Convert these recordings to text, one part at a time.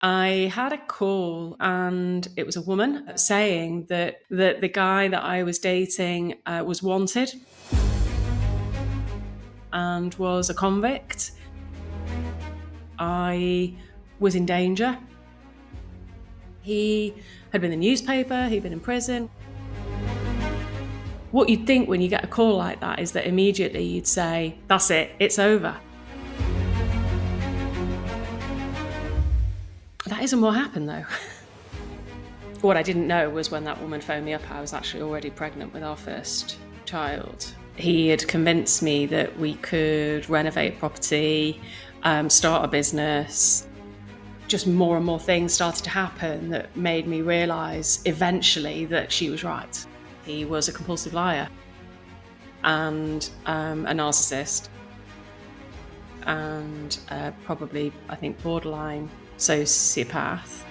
I had a call and it was a woman saying that the guy that I was dating was wanted and was a convict. I was in danger. He had been in the newspaper, he'd been in prison. What you'd think when you get a call like that is that immediately you'd say, that's it, it's over. That isn't what happened though. What I didn't know was when that woman phoned me up, I was actually already pregnant with our first child. He had convinced me that we could renovate property, start a business. Just more and more things started to happen that made me realise eventually that she was right. He was a compulsive liar and a narcissist and probably, I think, borderline sociopath.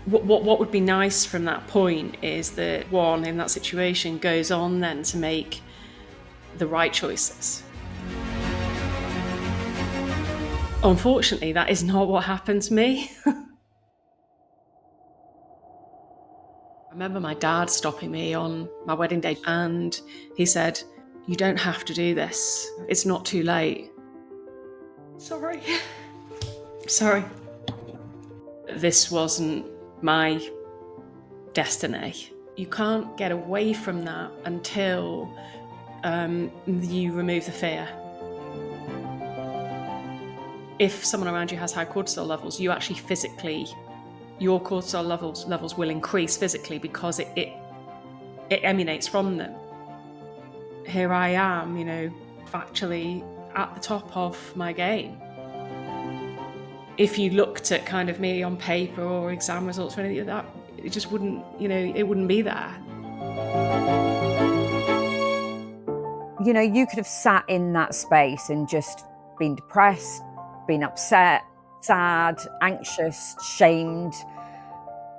What would be nice from that point is that one in that situation goes on then to make the right choices. Unfortunately, that is not what happened to me. I remember my dad stopping me on my wedding day and he said, "You don't have to do this. It's not too late." Sorry. Sorry. This wasn't my destiny. You can't get away from that until you remove the fear. If someone around you has high cortisol levels, you actually physically, your cortisol levels will increase physically because it emanates from them. Here I am, actually at the top of my game. If you looked at kind of me on paper or exam results or anything like that, it just wouldn't, it wouldn't be there. You could have sat in that space and just been depressed, been upset, sad, anxious, shamed.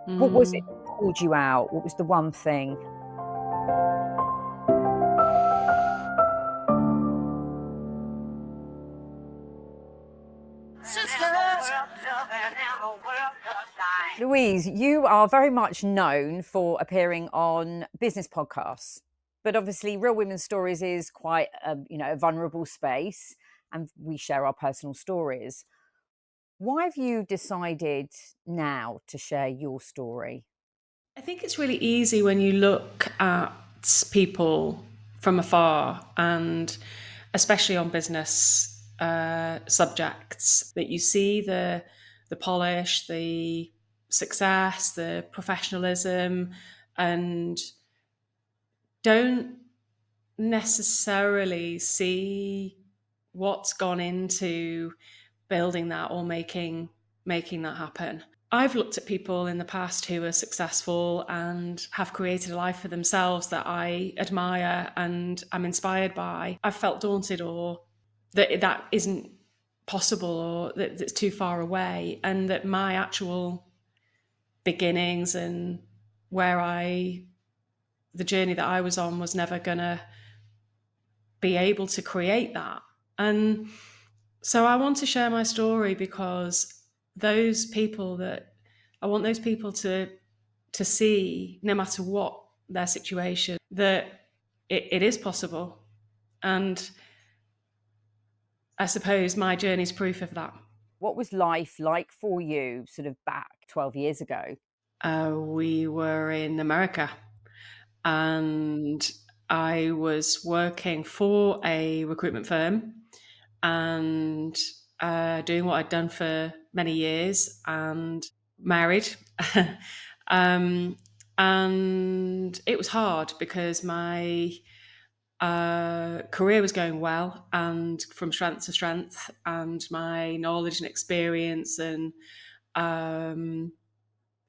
What was it that pulled you out? What was the one thing? Louise, you are very much known for appearing on business podcasts, but obviously Real Women's Stories is quite a vulnerable space and we share our personal stories. Why have you decided now to share your story? I think it's really easy when you look at people from afar, and especially on business subjects, that you see the polish, the success, the professionalism, and don't necessarily see what's gone into building that or making that happen. I've looked at people in the past who are successful and have created a life for themselves that I admire and I'm inspired by. I've felt daunted or that isn't possible or that it's too far away, and that my actual beginnings and the journey that I was on was never gonna be able to create that. And so I want to share my story because I want those people to see, no matter what their situation, that it is possible. And I suppose my journey's proof of that. What was life like for you sort of back 12 years ago? We were in America and I was working for a recruitment firm and doing what I'd done for many years and married. And it was hard because my career was going well and from strength to strength, and my knowledge and experience and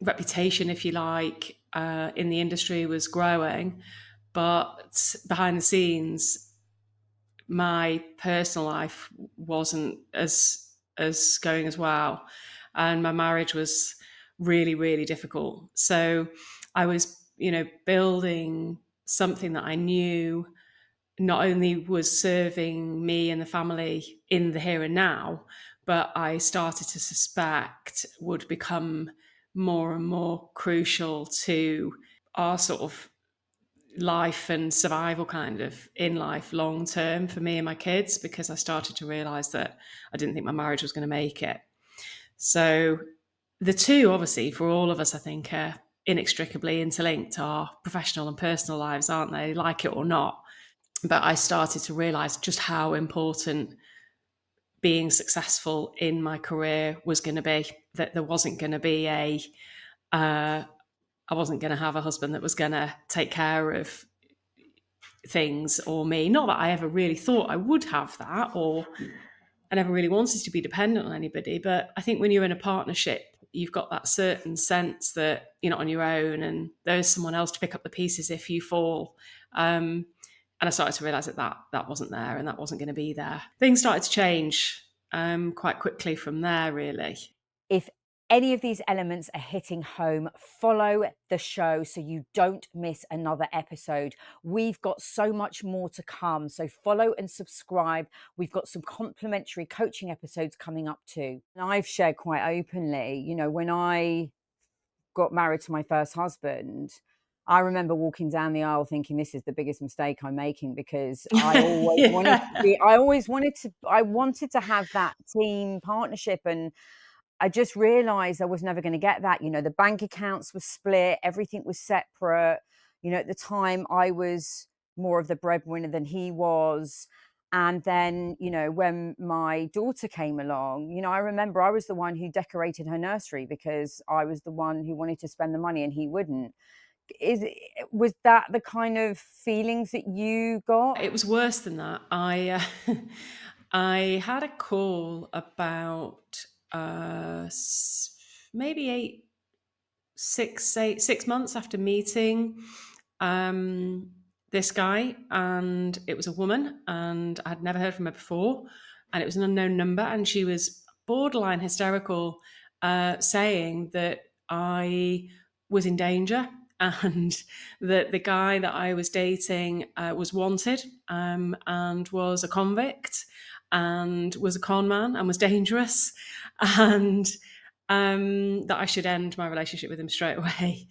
reputation, if you like, in the industry was growing. But behind the scenes, my personal life wasn't as going as well, and my marriage was really, really difficult. So I was, building something that I knew not only was serving me and the family in the here and now, but I started to suspect would become more and more crucial to our sort of life and survival kind of in life long term for me and my kids, because I started to realize that I didn't think my marriage was going to make it. So the two, obviously, for all of us, I think, are inextricably interlinked. Our professional and personal lives, aren't they? Like it or not. But I started to realize just how important being successful in my career was going to be. That there wasn't going to be I wasn't going to have a husband that was going to take care of things or me. Not that I ever really thought I would have that, or I never really wanted to be dependent on anybody. But I think when you're in a partnership, you've got that certain sense that you're not on your own and there's someone else to pick up the pieces if you fall. And I started to realize that wasn't there and that wasn't going to be there. Things started to change quite quickly from there, really. If any of these elements are hitting home, follow the show so you don't miss another episode. We've got so much more to come, so follow and subscribe. We've got some complimentary coaching episodes coming up too. And I've shared quite openly, you know, when I got married to my first husband, I remember walking down the aisle thinking this is the biggest mistake I'm making, because I always wanted to be, I wanted to have that team partnership, and I just realized I was never going to get that. You know, the bank accounts were split, everything was separate. You know, at the time I was more of the breadwinner than he was. And then, you know, when my daughter came along, you know, I remember I was the one who decorated her nursery because I was the one who wanted to spend the money and he wouldn't. Was that the kind of feelings that you got? It was worse than that. I had a call about maybe 6 months after meeting this guy, and it was a woman, and I'd never heard from her before, and it was an unknown number, and she was borderline hysterical, saying that I was in danger and that the guy that I was dating was wanted, and was a convict and was a con man and was dangerous, and that I should end my relationship with him straight away.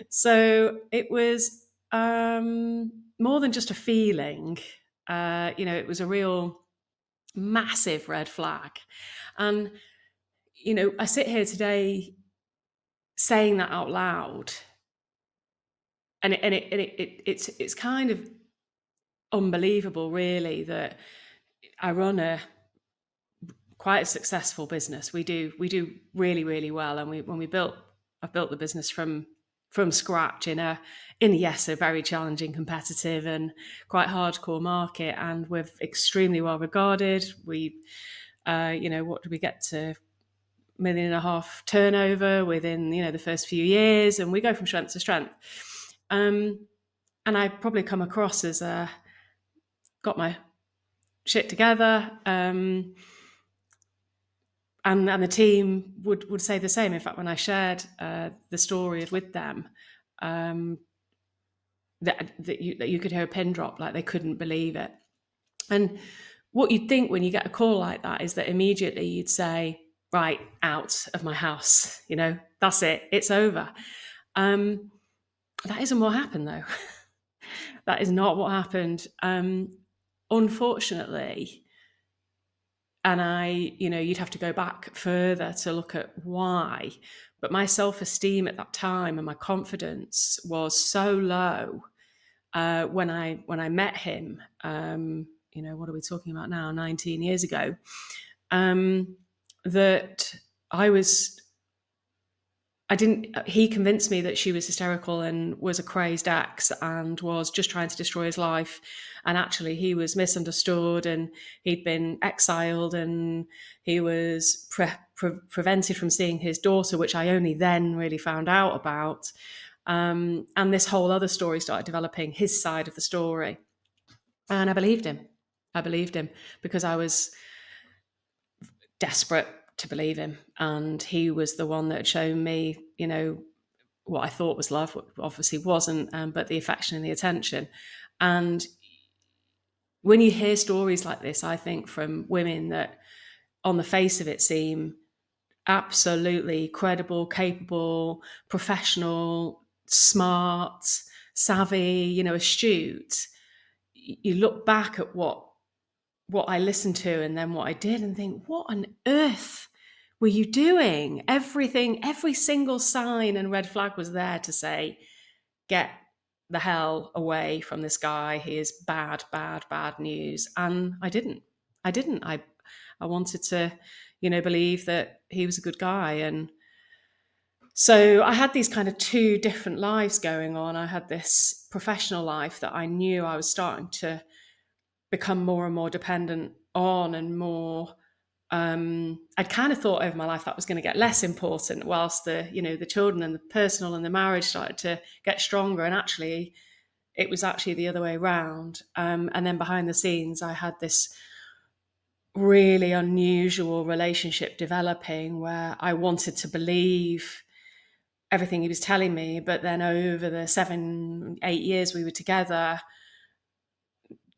So it was more than just a feeling. You know, it was a real massive red flag. And, you know, I sit here today saying that out loud, and it's kind of unbelievable, really, that I run a quite a successful business. We do really, really well, and I've built the business from scratch in a very challenging, competitive, and quite hardcore market, and we're extremely well regarded. We, you know, what did we get to? $1.5 million turnover within, you know, the first few years, and we go from strength to strength. And I probably come across as got my shit together. And the team would say the same. In fact, when I shared the story with them, that you could hear a pin drop, like they couldn't believe it. And what you'd think when you get a call like that is that immediately you'd say, right, out of my house, you know, that's it, it's over. That isn't what happened, though. That is not what happened. Unfortunately, and you know, you'd have to go back further to look at why. But my self-esteem at that time and my confidence was so low when I met him. You know, what are we talking about now? 19 years ago. That he convinced me that she was hysterical and was a crazed ex and was just trying to destroy his life. And actually he was misunderstood, and he'd been exiled, and he was prevented from seeing his daughter, which I only then really found out about. And this whole other story started developing, his side of the story. And I believed him. Because I was desperate to believe him, and he was the one that had shown me, you know, what I thought was love, what obviously wasn't, but the affection and the attention. And when you hear stories like this, I think, from women that on the face of it seem absolutely credible, capable, professional, smart, savvy, astute, you look back at what I listened to and then what I did and think, what on earth were you doing? Everything, every single sign and red flag was there to say, get the hell away from this guy. He is bad, bad, bad news. And I didn't. I wanted to, believe that he was a good guy. And so I had these kind of two different lives going on. I had this professional life that I knew I was starting to become more and more dependent on, and more I'd kind of thought over my life that was going to get less important, whilst the children and the personal and the marriage started to get stronger. And actually it was actually the other way around. And then behind the scenes I had this really unusual relationship developing where I wanted to believe everything he was telling me, but then over the 7-8 years we were together,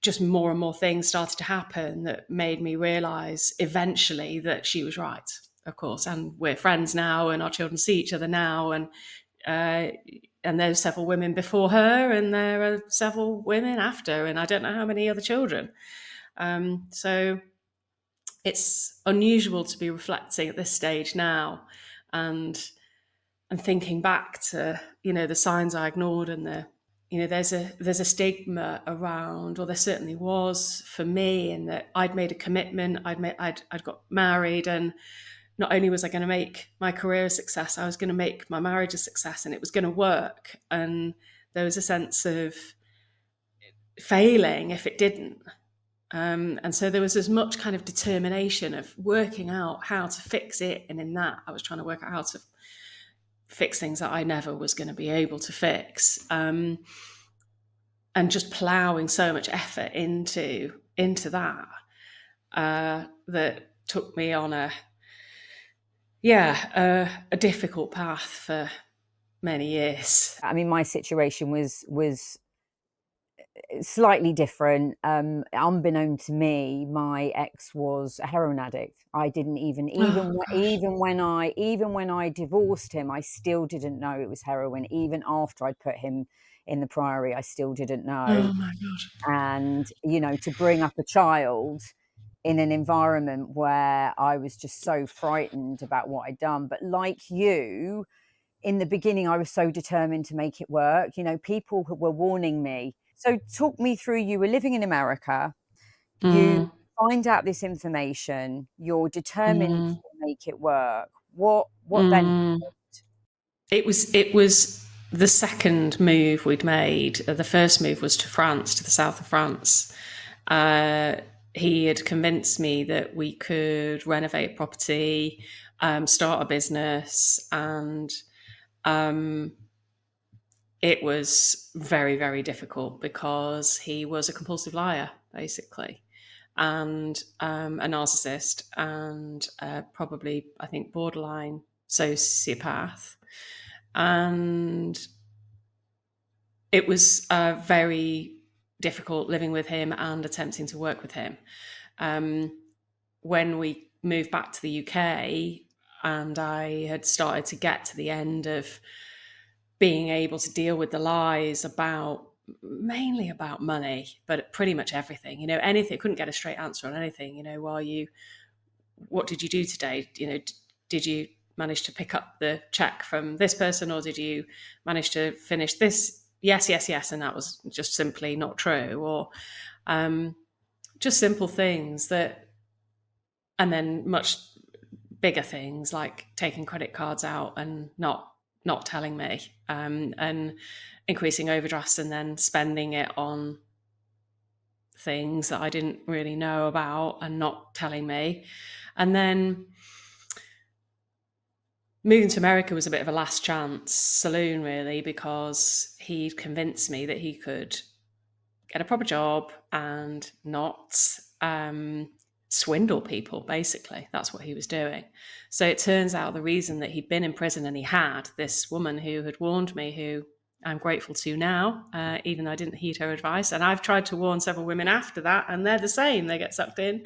just more and more things started to happen that made me realize eventually that she was right, of course. And we're friends now, and our children see each other now. And there's several women before her, and there are several women after, and I don't know how many other children. So it's unusual to be reflecting at this stage now, and thinking back to the signs I ignored, and there's a stigma around, or there certainly was for me, in that I'd made a commitment, I'd got married, and not only was I going to make my career a success, I was going to make my marriage a success, and it was going to work. And there was a sense of failing if it didn't. And so there was as much kind of determination of working out how to fix it. And in that, I was trying to work out how to fix things that I never was going to be able to fix. And just ploughing so much effort into that, that took me on a difficult path for many years. I mean, my situation was slightly different. Unbeknown to me, my ex was a heroin addict. I didn't even when I divorced him, I still didn't know it was heroin. Even after I'd put him in the Priory, I still didn't know. Oh my God. And to bring up a child in an environment where I was just so frightened about what I'd done. But like you, in the beginning, I was so determined to make it work. People were warning me. So talk me through, you were living in America, you find out this information, you're determined to make it work. What then? It was the second move we'd made. The first move was to France, to the south of France. He had convinced me that we could renovate property, start a business, and it was very, very difficult because he was a compulsive liar, basically, and a narcissist, and probably, I think, borderline sociopath. And it was very difficult living with him and attempting to work with him. When we moved back to the UK, and I had started to get to the end of being able to deal with the lies mainly about money, but pretty much everything, anything. Couldn't get a straight answer on anything. What did you do today? Did you manage to pick up the check from this person, or did you manage to finish this? Yes. And that was just simply not true. Or just simple things that, and then much bigger things like taking credit cards out and not telling me, and increasing overdrafts and then spending it on things that I didn't really know about and not telling me. And then moving to America was a bit of a last chance saloon, really, because he convinced me that he could get a proper job and not swindle people, basically. That's what he was doing. So it turns out the reason that he'd been in prison, and he had this woman who had warned me, who I'm grateful to now, even though I didn't heed her advice. And I've tried to warn several women after that, and they're the same. They get sucked in.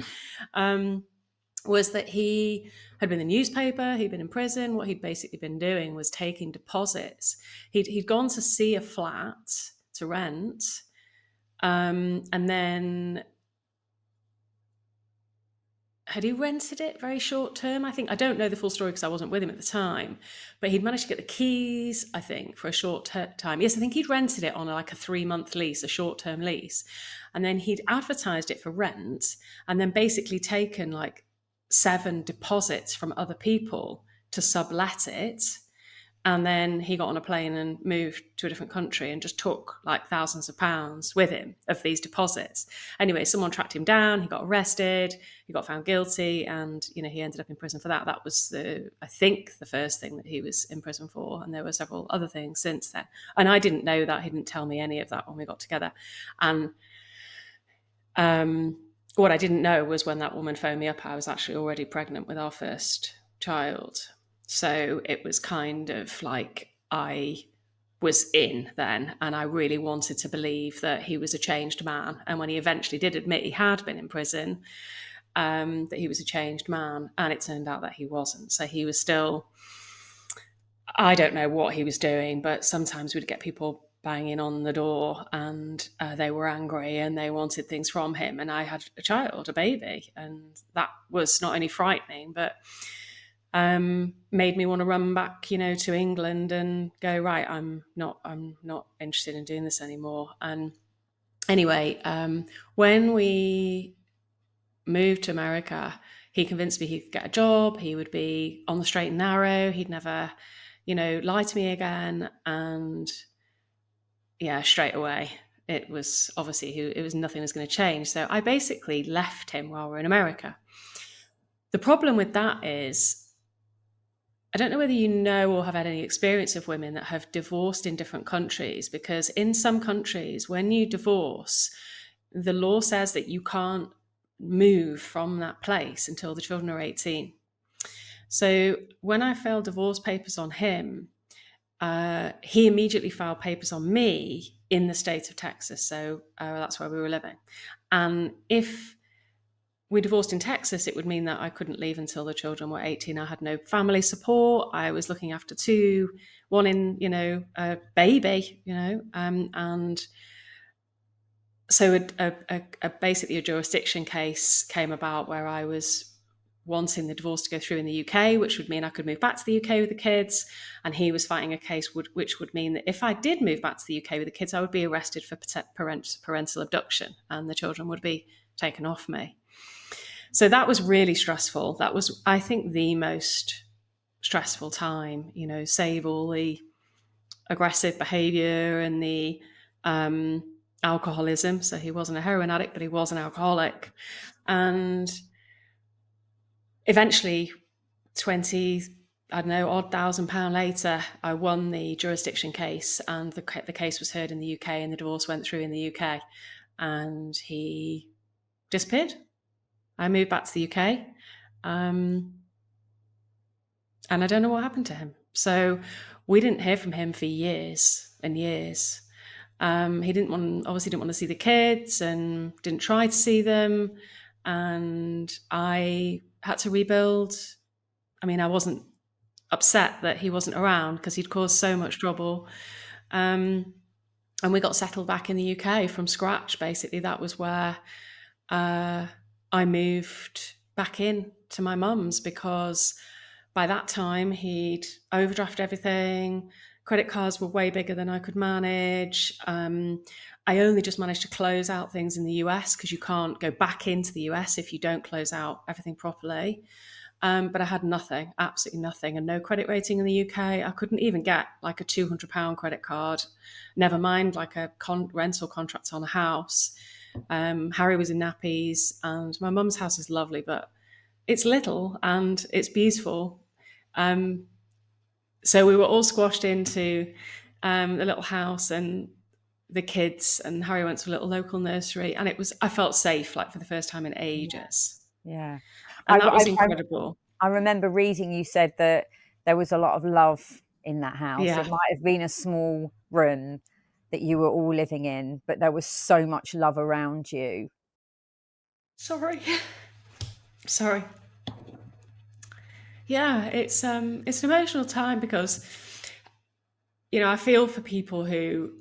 was that he had been in the newspaper, he'd been in prison. What he'd basically been doing was taking deposits. He'd gone to see a flat to rent, and then had he rented it very short term? I think, I don't know the full story because I wasn't with him at the time, but he'd managed to get the keys, I think, for a short time. Yes, I think he'd rented it on like a 3-month lease, a short term lease. And then he'd advertised it for rent and then basically taken like 7 deposits from other people to sublet it. And then he got on a plane and moved to a different country and just took like thousands of pounds with him of these deposits. Anyway, someone tracked him down, he got arrested, he got found guilty, and he ended up in prison for that. That was I think the first thing that he was in prison for, and there were several other things since then. And I didn't know that. He didn't tell me any of that when we got together. And what I didn't know was when that woman phoned me up, I was actually already pregnant with our first child. So it was kind of like I was in then, and I really wanted to believe that he was a changed man. And when he eventually did admit he had been in prison, that he was a changed man, and it turned out that he wasn't. So he was still, I don't know what he was doing, but sometimes we'd get people banging on the door and they were angry and they wanted things from him. And I had a child, a baby, and that was not only frightening, but made me want to run back, to England and go, right, I'm not interested in doing this anymore. And anyway, when we moved to America, he convinced me he could get a job. He would be on the straight and narrow. He'd never, lie to me again. And yeah, straight away, it was obviously nothing was going to change. So I basically left him while we're in America. The problem with that is, I don't know whether you know or have had any experience of women that have divorced in different countries, because in some countries, when you divorce, the law says that you can't move from that place until the children are 18. So when I filed divorce papers on him, he immediately filed papers on me in the state of Texas. So that's where we were living. And if we divorced in Texas, it would mean that I couldn't leave until the children were 18. I had no family support. I was looking after 2, one in, a baby, and so basically a jurisdiction case came about where I was wanting the divorce to go through in the UK, which would mean I could move back to the UK with the kids. And he was fighting a case which would mean that if I did move back to the UK with the kids, I would be arrested for parental abduction and the children would be taken off me. So that was really stressful. That was, I think, the most stressful time, save all the aggressive behavior and the alcoholism. So he wasn't a heroin addict, but he was an alcoholic. And eventually, odd £1,000 later, I won the jurisdiction case, and the case was heard in the UK, and the divorce went through in the UK, and he disappeared. I moved back to the UK, and I don't know what happened to him. So we didn't hear from him for years and years. He obviously didn't want to see the kids and didn't try to see them. And I had to rebuild. I mean, I wasn't upset that he wasn't around because he'd caused so much trouble. And we got settled back in the UK from scratch. Basically, that was where I moved back in to my mum's, because by that time he'd overdrafted everything. Credit cards were way bigger than I could manage. I only just managed to close out things in the US, because you can't go back into the US if you don't close out everything properly. But I had nothing, absolutely nothing, and no credit rating in the UK. I couldn't even get like a £200 credit card, never mind like a rental contract on a house. Harry was in nappies, and my mum's house is lovely, but it's little and it's beautiful. So we were all squashed into the little house and the kids, and Harry went to a little local nursery, and I felt safe, like for the first time in ages. Yeah. And that was incredible. I remember reading, you said that there was a lot of love in that house. Yeah. It might have been a small room that you were all living in, but there was so much love around you. Sorry. Yeah, it's an emotional time because, I feel for people who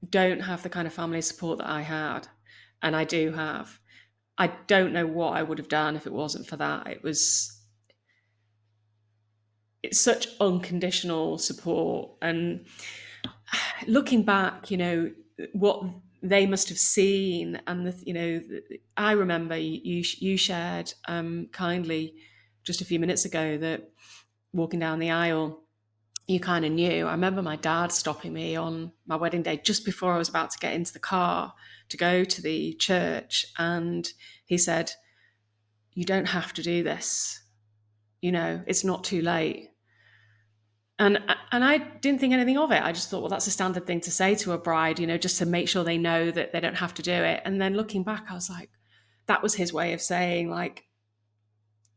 don't have the kind of family support that I had, and I do have. I don't know what I would have done if it wasn't for that. It's such unconditional support, and looking back, what they must have seen, and I remember you shared kindly just a few minutes ago that walking down the aisle, you kind of knew. I remember my dad stopping me on my wedding day just before I was about to get into the car to go to the church, and he said, "You don't have to do this. It's not too late." And I didn't think anything of it. I just thought, well, that's a standard thing to say to a bride, just to make sure they know that they don't have to do it. And then looking back, I was like, that was his way of saying, like,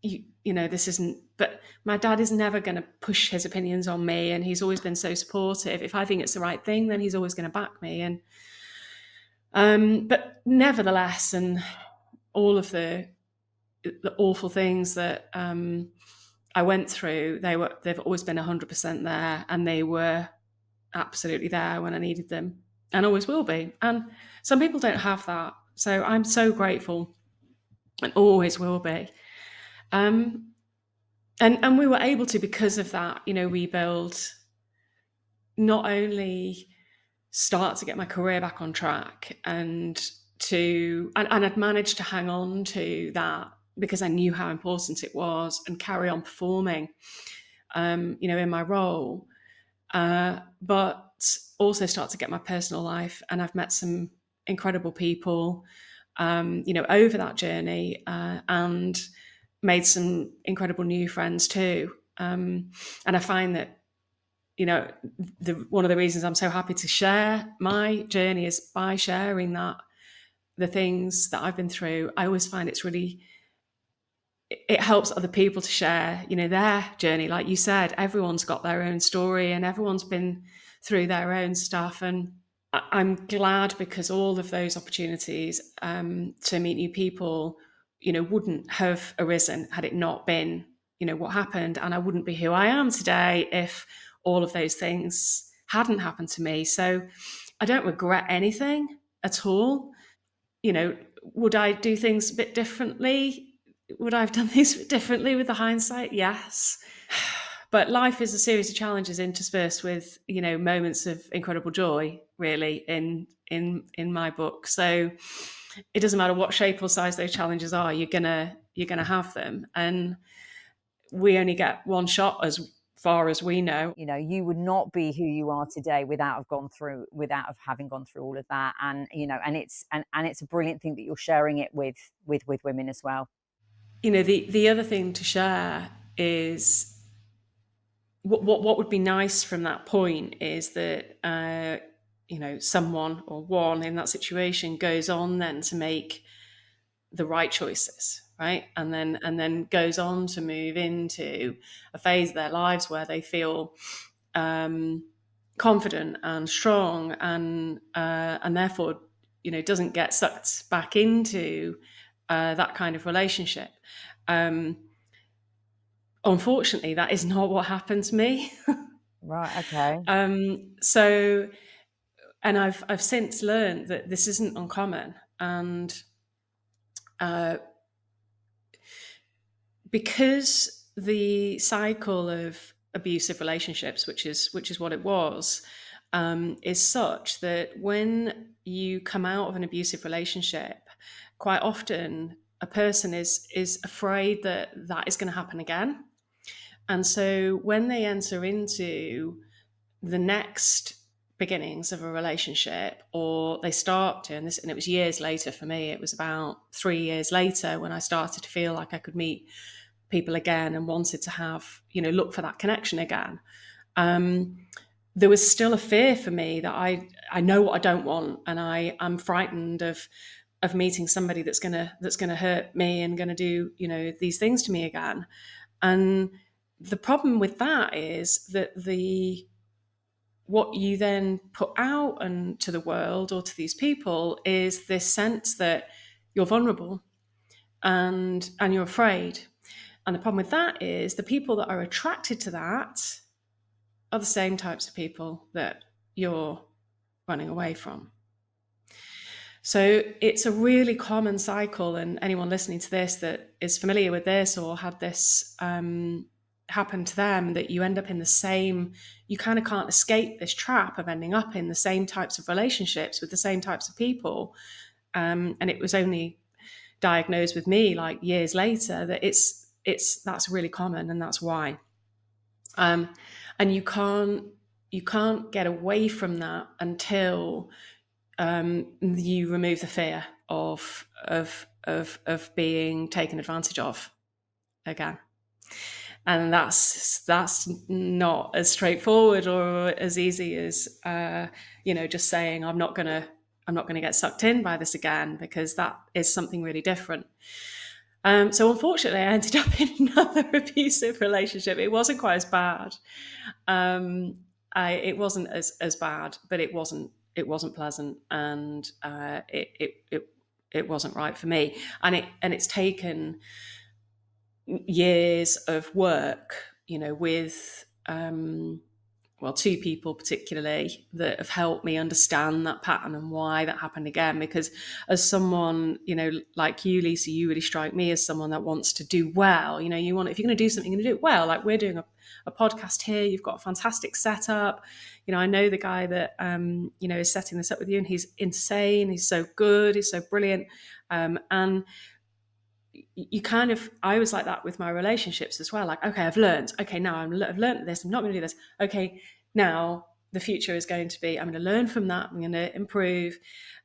this isn't. But my dad is never going to push his opinions on me, and he's always been so supportive. If I think it's the right thing, then he's always going to back me. And but nevertheless, and all of the awful things that I went through, they've always been 100% there, and they were absolutely there when I needed them, and always will be. And some people don't have that, so I'm so grateful, and always will be. And we were able to, because of that, rebuild, not only start to get my career back on track, and I'd managed to hang on to that because I knew how important it was, and carry on performing, in my role, but also start to get my personal life. And I've met some incredible people, over that journey, and made some incredible new friends too. And I find that, one of the reasons I'm so happy to share my journey is by sharing the things that I've been through. I always find it helps other people to share, their journey. Like you said, everyone's got their own story, and everyone's been through their own stuff. And I'm glad, because all of those opportunities to meet new people, wouldn't have arisen had it not been, what happened. And I wouldn't be who I am today if all of those things hadn't happened to me. So I don't regret anything at all. Would I do things a bit differently? Would I have done things a bit differently with the hindsight? Yes. But life is a series of challenges interspersed with, moments of incredible joy, really, in my book. So it doesn't matter what shape or size those challenges are, you're gonna have them. And we only get one shot, as far as we know. You would not be who you are today without having gone through all of that. And it's a brilliant thing that you're sharing it with women as well. The other thing to share is, what would be nice from that point is that someone, or one in that situation, goes on then to make the right choices, right, and then goes on to move into a phase of their lives where they feel confident and strong, and therefore doesn't get sucked back into that kind of relationship. Unfortunately, that is not what happened to me. Right. Okay. So, and I've since learned that this isn't uncommon, and because the cycle of abusive relationships, which is what it was, is such that when you come out of an abusive relationship, quite often a person is afraid that that is going to happen again. And so when they enter into the next beginnings of a relationship, or they start to, and it was years later for me, it was about 3 years later when I started to feel like I could meet people again and wanted to have, look for that connection again. There was still a fear for me that I know what I don't want, and I'm frightened of meeting somebody that's gonna hurt me and gonna do, these things to me again. And the problem with that is that what you then put out and to the world, or to these people, is this sense that you're vulnerable, and you're afraid. And the problem with that is the people that are attracted to that are the same types of people that you're running away from. So it's a really common cycle, and anyone listening to this that is familiar with this or had this happen to them, that you end up in the same, you kind of can't escape this trap of ending up in the same types of relationships with the same types of people. And it was only diagnosed with me like years later that that's really common, and that's why. And you can't get away from that until you remove the fear of being taken advantage of again. And that's not as straightforward or as easy as just saying I'm not gonna get sucked in by this again, because that is something really different. So unfortunately, I ended up in another abusive relationship. It wasn't quite as bad. It wasn't as bad, but it wasn't pleasant, and it wasn't right for me. And it's taken years of work, with two people particularly that have helped me understand that pattern and why that happened again. Because as someone, like you, Lisa, you really strike me as someone that wants to do well. If you're going to do something, you're going to do it well. Like we're doing a podcast here. You've got a fantastic setup. I know the guy that, is setting this up with you, and he's insane. He's so good. He's so brilliant. And I was like that with my relationships as well. Like, okay, I've learned. Okay, now I've learned this. I'm not going to do this. Okay, now the future is going to be, I'm going to learn from that. I'm going to improve.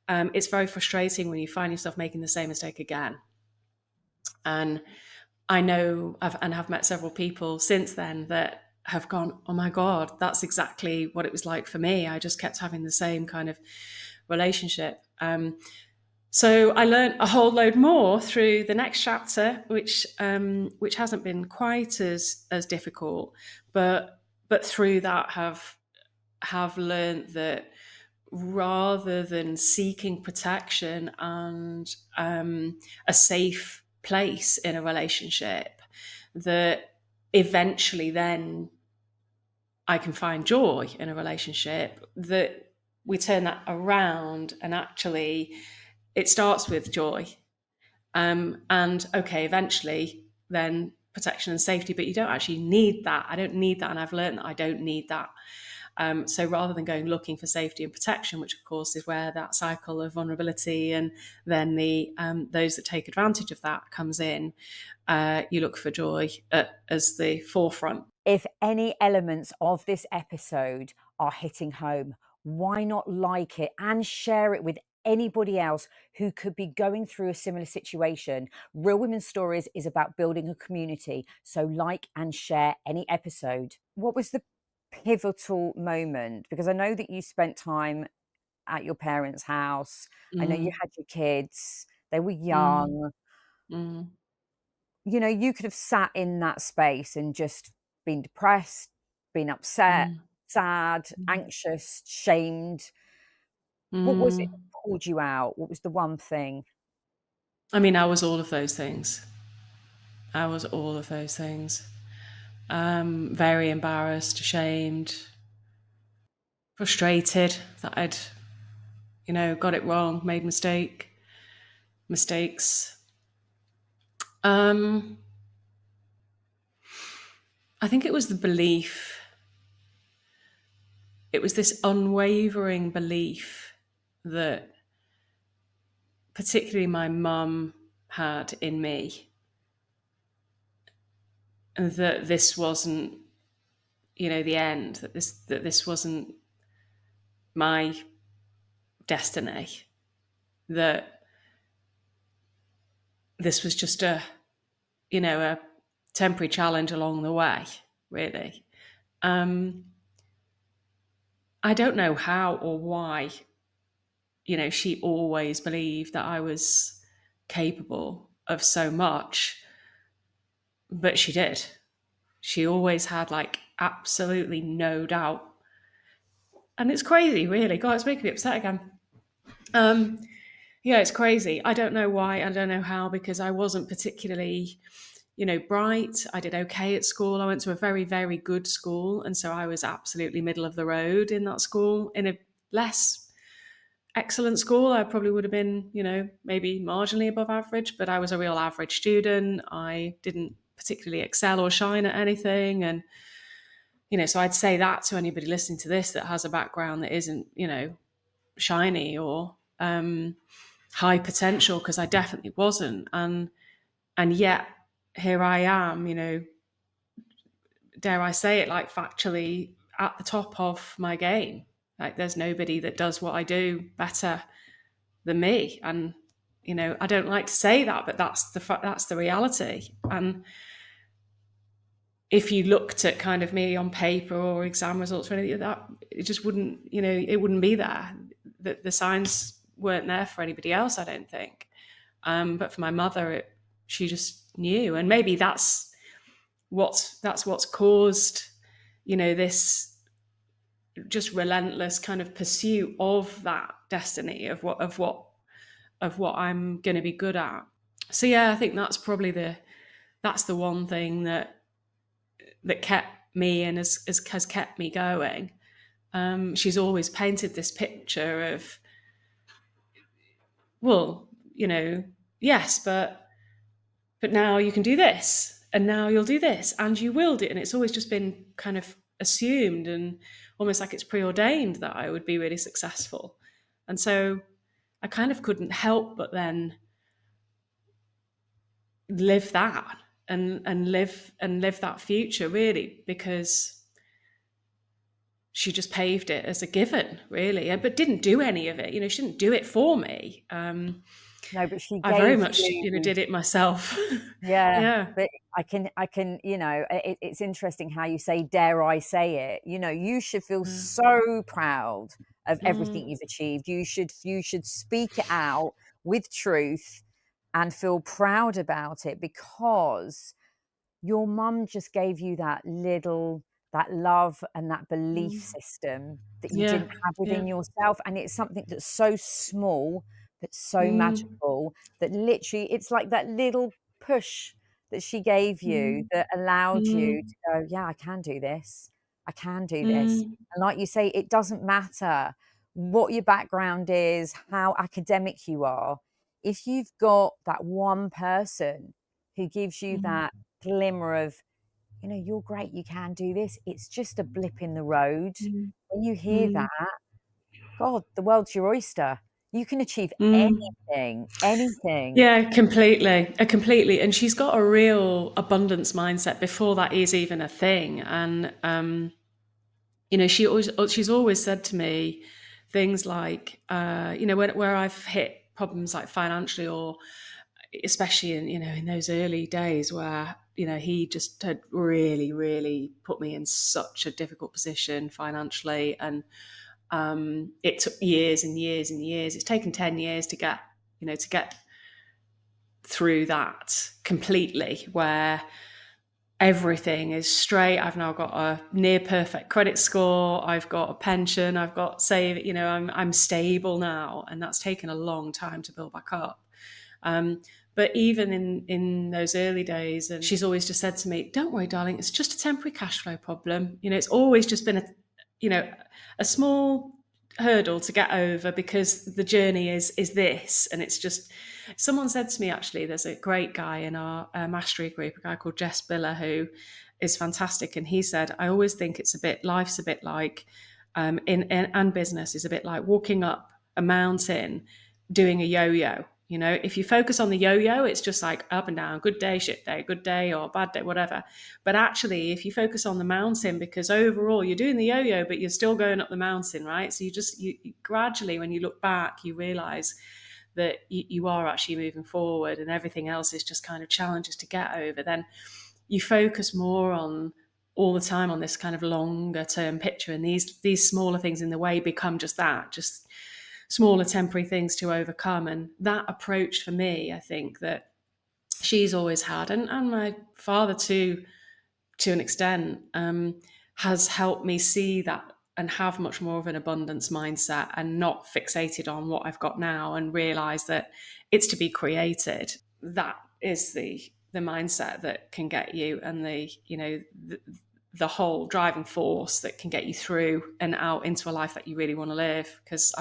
It's very frustrating when you find yourself making the same mistake again. And I know have met several people since then that have gone, oh my God, that's exactly what it was like for me. I just kept having the same kind of relationship. So I learned a whole load more through the next chapter, which hasn't been quite as difficult, but through that have learned that rather than seeking protection and a safe place in a relationship, that eventually then I can find joy in a relationship, that we turn that around and actually it starts with joy. And okay, eventually then protection and safety, but you don't actually need that. I don't need that. And I've learned that I don't need that. So rather than going looking for safety and protection, which of course is where that cycle of vulnerability and then the those that take advantage of that comes in, you look for joy as the forefront. If any elements of this episode are hitting home, why not like it and share it with anybody else who could be going through a similar situation? Real Women's Stories is about building a community, so like and share any episode. What was the pivotal moment? Because I know that you spent time at your parents' house. I know you had your kids, they were young. You could have sat in that space and just been depressed, been upset, sad, anxious, shamed. What was it that pulled you out? What was the one thing? I mean, I was all of those things. Very embarrassed, ashamed, frustrated that I'd, got it wrong, made mistakes. I think it was the belief. It was this unwavering belief that particularly my mum had in me, that this wasn't, the end, that this wasn't my destiny, that this was just a temporary challenge along the way, really. I don't know how or why, she always believed that I was capable of so much, but she did. She always had absolutely no doubt. And it's crazy, really. God, it's making me upset again. Yeah, it's crazy. I don't know why. I don't know how, because I wasn't particularly bright. I did okay at school. I went to a very, very good school. And so I was absolutely middle of the road in that school. In a less excellent school, I probably would have been, maybe marginally above average, but I was a real average student. I didn't particularly excel or shine at anything. And, so I'd say that to anybody listening to this that has a background that isn't, shiny or high potential, because I definitely wasn't. And yet here I am, dare I say it, like factually at the top of my game. Like there's nobody that does what I do better than me. And I don't like to say that, but that's the reality. And if you looked at kind of me on paper or exam results or anything like that, it just wouldn't, it wouldn't be there. The signs weren't there for anybody else, I don't think. But for my mother, she just knew. And maybe that's what's caused, this just relentless kind of pursuit of that destiny of what I'm going to be good at. So yeah, I think that's probably that's the one thing that kept me and has kept me going. She's always painted this picture of, well, yes, but now you can do this, and now you'll do this, and you will do it. And it's always just been kind of assumed and almost like it's preordained that I would be really successful. And so I kind of couldn't help but then live that and live that future, really, because she just paved it as a given, really, but didn't do any of it. She didn't do it for me. No, but she I very gave much, you. did it myself. Yeah, Yeah. but I can, it's interesting how you say, dare I say it? You should feel so proud of everything you've achieved. You should speak it out with truth and feel proud about it, because your mum just gave you that love and that belief system that you Yeah. didn't have Yeah. within yourself. And it's something that's so small, but so Mm, magical, that literally it's like that little push that she gave you mm, that allowed you mm, to go, yeah, I can do this. I can do this. mm, And like you say, it doesn't matter what your background is, how academic you are. If you've got that one person who gives you mm, that glimmer of, you're great, you can do this, it's just a blip in the road. mm, When you hear mm, that, God, the world's your oyster. You can achieve mm. anything, anything. Yeah, completely, completely. And she's got a real abundance mindset before that is even a thing. And she's always said to me things like, where I've hit problems like financially, or especially in those early days where he just had really, really put me in such a difficult position financially. And it took years and years and years. It's taken 10 years to get through that completely, where everything is straight. I've now got a near perfect credit score. I've got a pension. I've got save. I'm stable now, and that's taken a long time to build back up. But even in those early days, and she's always just said to me, "Don't worry, darling. It's just a temporary cash flow problem. It's always just been a small hurdle to get over, because the journey is this." And it's just, someone said to me, actually, there's a great guy in our mastery group, a guy called Jess Biller, who is fantastic, and he said, I always think life's a bit like and business is a bit like walking up a mountain doing a yo-yo. If you focus on the yo-yo, it's just like up and down, good day, shit day, good day, or bad day, whatever. But actually, if you focus on the mountain, because overall you're doing the yo-yo, but you're still going up the mountain, right? So you gradually, when you look back, you realize that you are actually moving forward, and everything else is just kind of challenges to get over. Then you focus more on all the time on this kind of longer term picture, and these smaller things in the way become just smaller temporary things to overcome. And that approach, for me, I think that she's always had, and my father too, to an extent, has helped me see that and have much more of an abundance mindset, and not fixated on what I've got now, and realize that it's to be created. That is the the mindset that can get you, and the whole driving force that can get you through and out into a life that you really want to live, because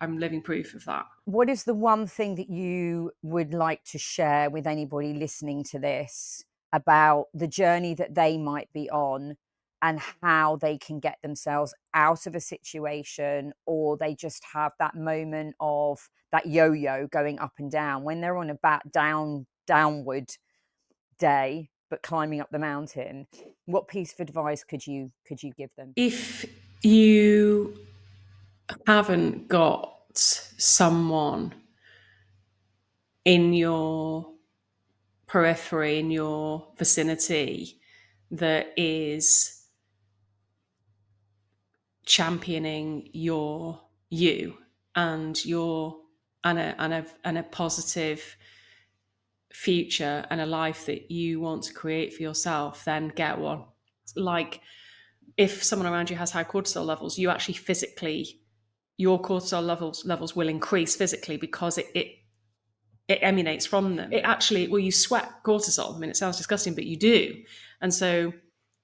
I'm living proof of that. What is the one thing that you would like to share with anybody listening to this about the journey that they might be on, and how they can get themselves out of a situation, or they just have that moment of that yo-yo going up and down when they're on a downward day but climbing up the mountain? What piece of advice could you give them? If you haven't got someone in your periphery, in your vicinity, that is championing you and a positive future and a life that you want to create for yourself, then get one. Like, if someone around you has high cortisol levels, you actually physically, your cortisol levels will increase physically, because it emanates from them. It actually, well, you sweat cortisol. I mean, it sounds disgusting, but you do. And so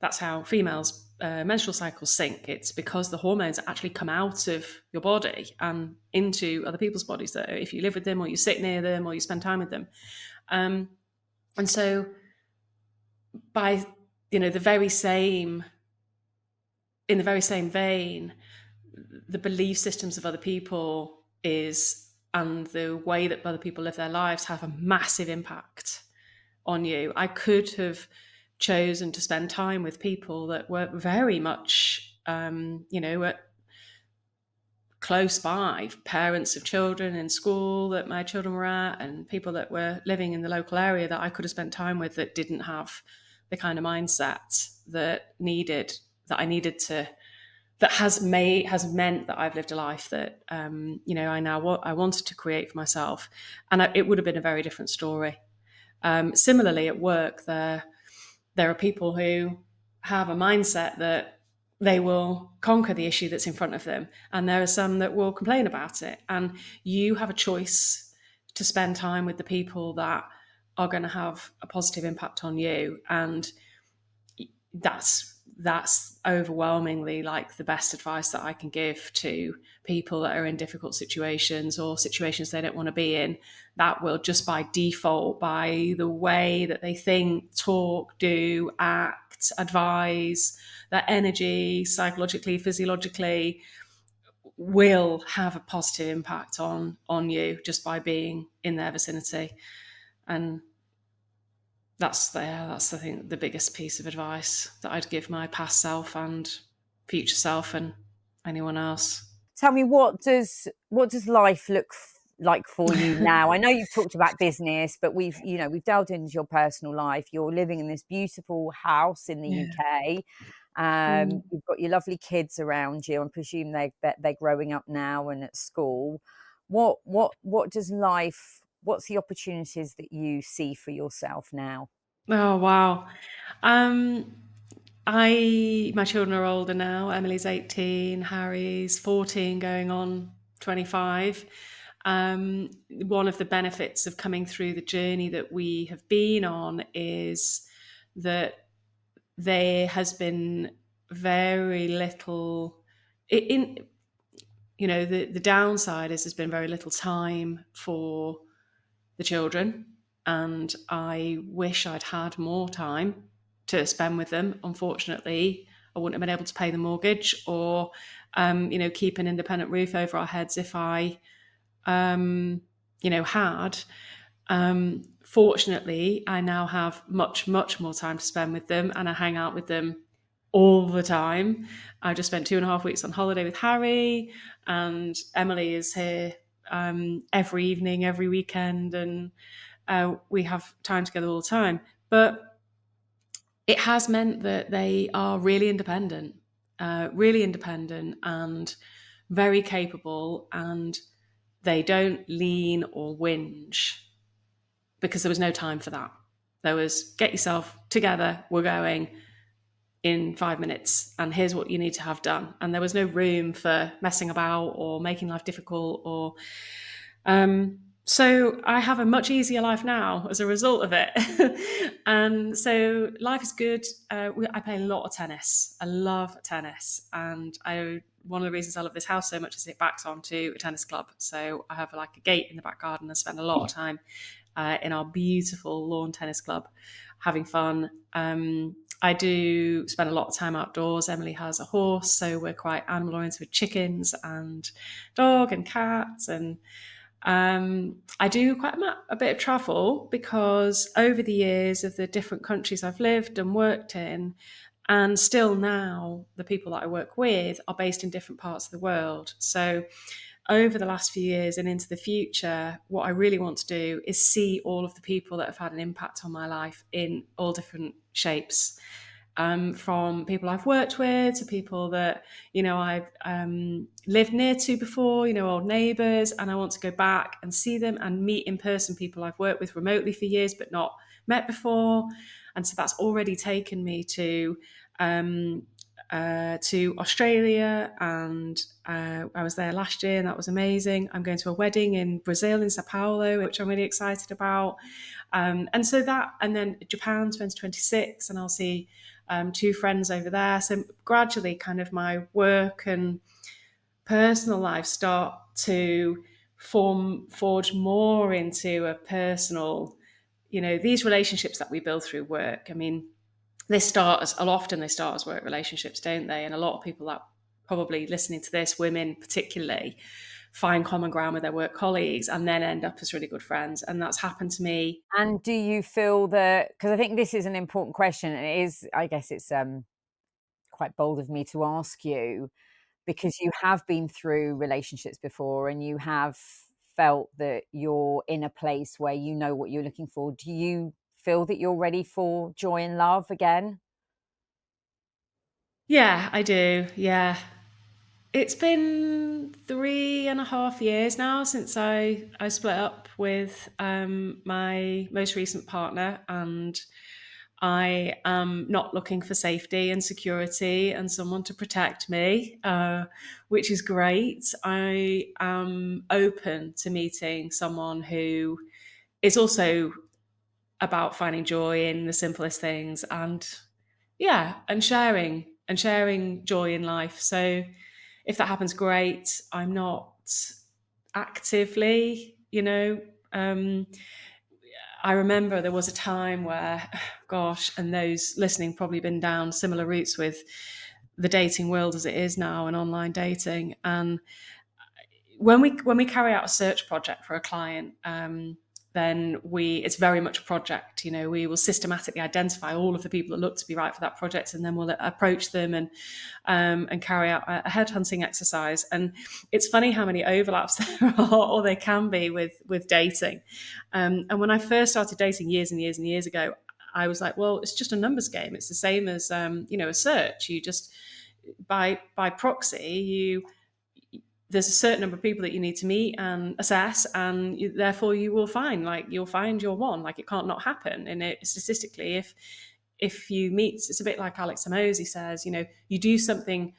that's how females' menstrual cycles sync. It's because the hormones actually come out of your body and into other people's bodies, that if you live with them or you sit near them or you spend time with them. And so by, the very same, in the very same vein, the belief systems of other people and the way that other people live their lives have a massive impact on you. I could have chosen to spend time with people that were very much, close by, parents of children in school that my children were at, and people that were living in the local area that I could have spent time with, that didn't have the kind of mindset that I needed to, that has meant that I've lived a life that I wanted to create for myself, and it would have been a very different story. Similarly, at work, there are people who have a mindset that they will conquer the issue that's in front of them, and there are some that will complain about it. And you have a choice to spend time with the people that are going to have a positive impact on you, and that's overwhelmingly like the best advice that I can give to people that are in difficult situations or situations they don't want to be in. That will, just by default, by the way that they think, talk, do, act, advise, their energy, psychologically, physiologically, will have a positive impact on you just by being in their vicinity. And that's I think the biggest piece of advice that I'd give my past self and future self and anyone else. Tell me, what does life look like for you now? I know you've talked about business, but we've delved into your personal life. You're living in this beautiful house in the UK. You've got your lovely kids around you. I presume they're growing up now and at school. What does life? What's the opportunities that you see for yourself now? Oh wow. My children are older now. Emily's 18, Harry's 14, going on 25. One of the benefits of coming through the journey that we have been on is that there has been very little the downside is there's been very little time for the children, and I wish I'd had more time to spend with them. Unfortunately, I wouldn't have been able to pay the mortgage or keep an independent roof over our heads if I had. Fortunately, I now have much more time to spend with them, and I hang out with them all the time. I just spent 2.5 weeks on holiday with Harry, and Emily is here every evening, every weekend, and we have time together all the time. But it has meant that they are really independent and very capable, and they don't lean or whinge, because there was no time for that. There was, get yourself together, we're going in 5 minutes, and here's what you need to have done. And there was no room for messing about or making life difficult or So I have a much easier life now as a result of it. And so life is good. I play a lot of tennis. I love tennis. And one of the reasons I love this house so much is it backs onto a tennis club. So I have like a gate in the back garden and spend a lot of time in our beautiful lawn tennis club having fun. I do spend a lot of time outdoors. Emily has a horse, so we're quite animal oriented with chickens and dog and cats. And I do quite a bit of travel because over the years of the different countries I've lived and worked in, and still now the people that I work with are based in different parts of the world. So over the last few years and into the future, what I really want to do is see all of the people that have had an impact on my life in all different shapes. From people I've worked with to people that I've lived near to before, old neighbours, and I want to go back and see them and meet in person people I've worked with remotely for years but not met before. And so that's already taken me to Australia, and I was there last year, and that was amazing. I'm going to a wedding in Brazil, in Sao Paulo, which I'm really excited about. And so that, and then Japan 2026, and I'll see two friends over there. So gradually, kind of my work and personal life start to forge more into a personal, these relationships that we build through work. I mean, often they start as work relationships, don't they? And a lot of people that probably listening to this, women particularly, find common ground with their work colleagues and then end up as really good friends. And that's happened to me. And do you feel that, because I think this is an important question, and it is, I guess it's quite bold of me to ask you, because you have been through relationships before and you have felt that you're in a place where you know what you're looking for. Do you feel that you're ready for joy and love again? Yeah, I do. Yeah. It's been 3.5 years now since I split up with my most recent partner, and I am not looking for safety and security and someone to protect me, which is great. I am open to meeting someone who is also about finding joy in the simplest things, and yeah, and sharing joy in life. So if that happens, great. I'm not actively, um, I remember there was a time where, gosh, and those listening probably been down similar routes with the dating world as it is now and online dating. And when we carry out a search project for a client, then it's very much a project. We will systematically identify all of the people that look to be right for that project, and then we'll approach them and carry out a headhunting exercise. And it's funny how many overlaps there are, or there can be, with dating. And when I first started dating years and years and years ago, I was like, well, it's just a numbers game. It's the same as a search. You just by proxy, there's a certain number of people that you need to meet and assess, and therefore you'll find your one. Like, it can't not happen. And statistically, if you meet, it's a bit like Alex Hormozy says, you do something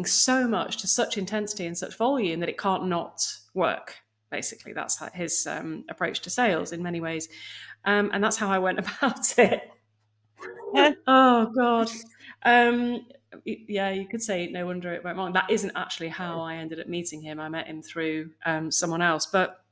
so much, to such intensity and such volume, that it can't not work. Basically, that's his approach to sales in many ways, and that's how I went about it. Oh God. Um, yeah, you could say no wonder it went wrong. That isn't actually how I ended up meeting him. I met him through someone else, but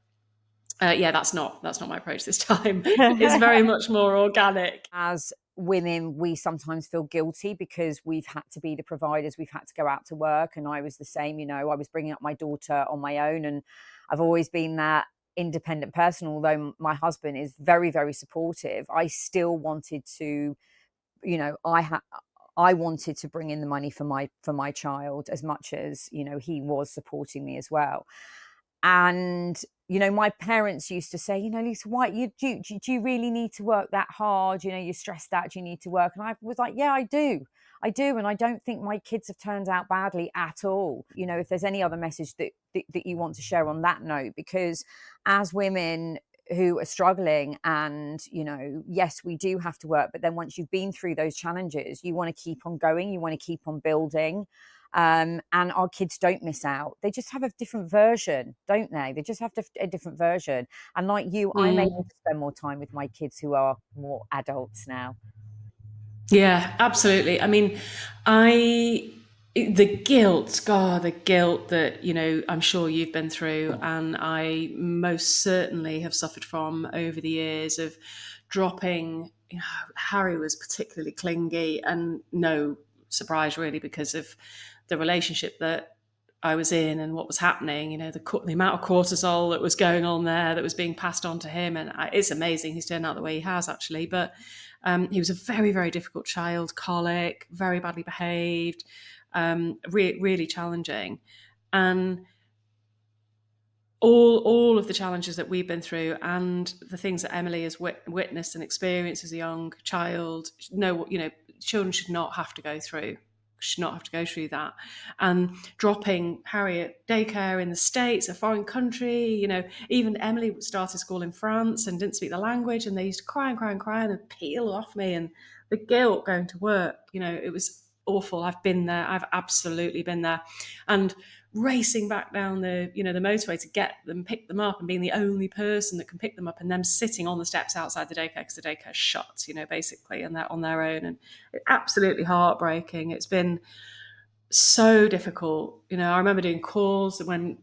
yeah, that's not my approach this time. It's very much more organic. As women, we sometimes feel guilty because we've had to be the providers, we've had to go out to work. And I was the same, I was bringing up my daughter on my own, and I've always been that independent person. Although my husband is very, very supportive, I still wanted to, I wanted to bring in the money for my child as much as, he was supporting me as well. And my parents used to say, Lisa, why do you really need to work that hard? You're stressed out, you need to work. And I was like, yeah, I do. And I don't think my kids have turned out badly at all. If there's any other message that you want to share on that note, because as women who are struggling, and yes, we do have to work, but then once you've been through those challenges, you want to keep on going, you want to keep on building. And our kids don't miss out. They just have a different version, don't they? They just have a different version. And like you, I'm able to spend more time with my kids who are more adults now. Yeah, absolutely. I mean, I the guilt, God, the guilt that, I'm sure you've been through, and I most certainly have suffered from over the years of dropping. Harry was particularly clingy, and no surprise really because of the relationship that I was in and what was happening. The amount of cortisol that was going on there that was being passed on to him, and it's amazing he's turned out the way he has actually. But he was a very, very difficult child, colic, very badly behaved, really challenging. And all of the challenges that we've been through and the things that Emily has witnessed and experienced as a young child, children should not have to go through. Should not have to go through that. And dropping Harry at daycare in the States, a foreign country, even Emily started school in France and didn't speak the language, and they used to cry and cry and cry and peel off me, and the guilt going to work, it was awful. I've been there. I've absolutely been there. And racing back down the motorway to get them, pick them up, and being the only person that can pick them up, and them sitting on the steps outside the daycare because the daycare's shut, basically, and they're on their own, and it's absolutely heartbreaking. It's been so difficult. I remember doing calls when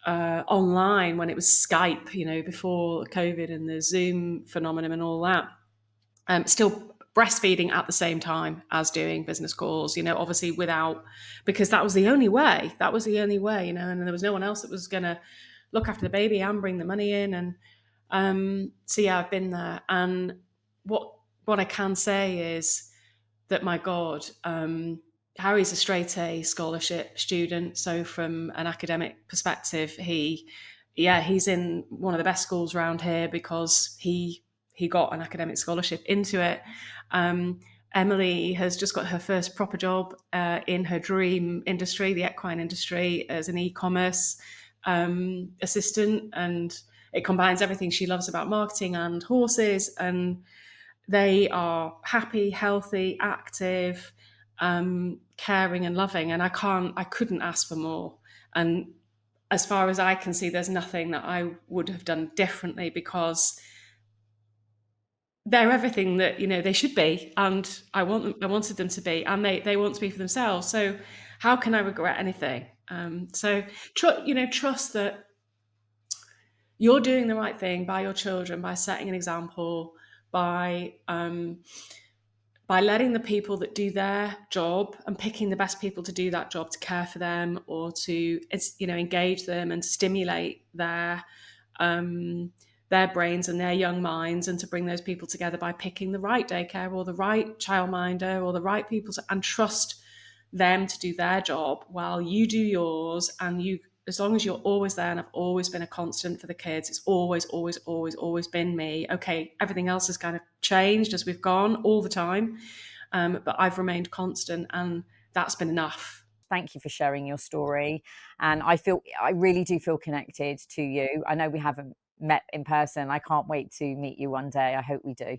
online, when it was Skype, before COVID and the Zoom phenomenon and all that. Still breastfeeding at the same time as doing business calls, obviously because that was the only way. And there was no one else that was going to look after the baby and bring the money in. And so, yeah, I've been there. And what I can say is that, my God, Harry's a straight A scholarship student. So from an academic perspective, he's in one of the best schools around here because he got an academic scholarship into it. Emily has just got her first proper job in her dream industry, the equine industry, as an e-commerce assistant. And it combines everything she loves about marketing and horses. And they are happy, healthy, active, caring and loving. And I couldn't ask for more. And as far as I can see, there's nothing that I would have done differently, because they're everything that they should be, and I wanted them to be, and they want to be for themselves. So how can I regret anything? So trust that you're doing the right thing by your children, by setting an example, by letting the people that do their job and picking the best people to do that job, to care for them or to engage them and stimulate their brains and their young minds, and to bring those people together by picking the right daycare or the right childminder or the right people and trust them to do their job while you do yours. And as long as you're always there, and I've always been a constant for the kids, it's always been me. Okay, everything else has kind of changed as we've gone all the time, but I've remained constant, and that's been enough. Thank you for sharing your story. And I really do feel connected to you. I know we haven't met in person. I can't wait to meet you one day. I hope we do.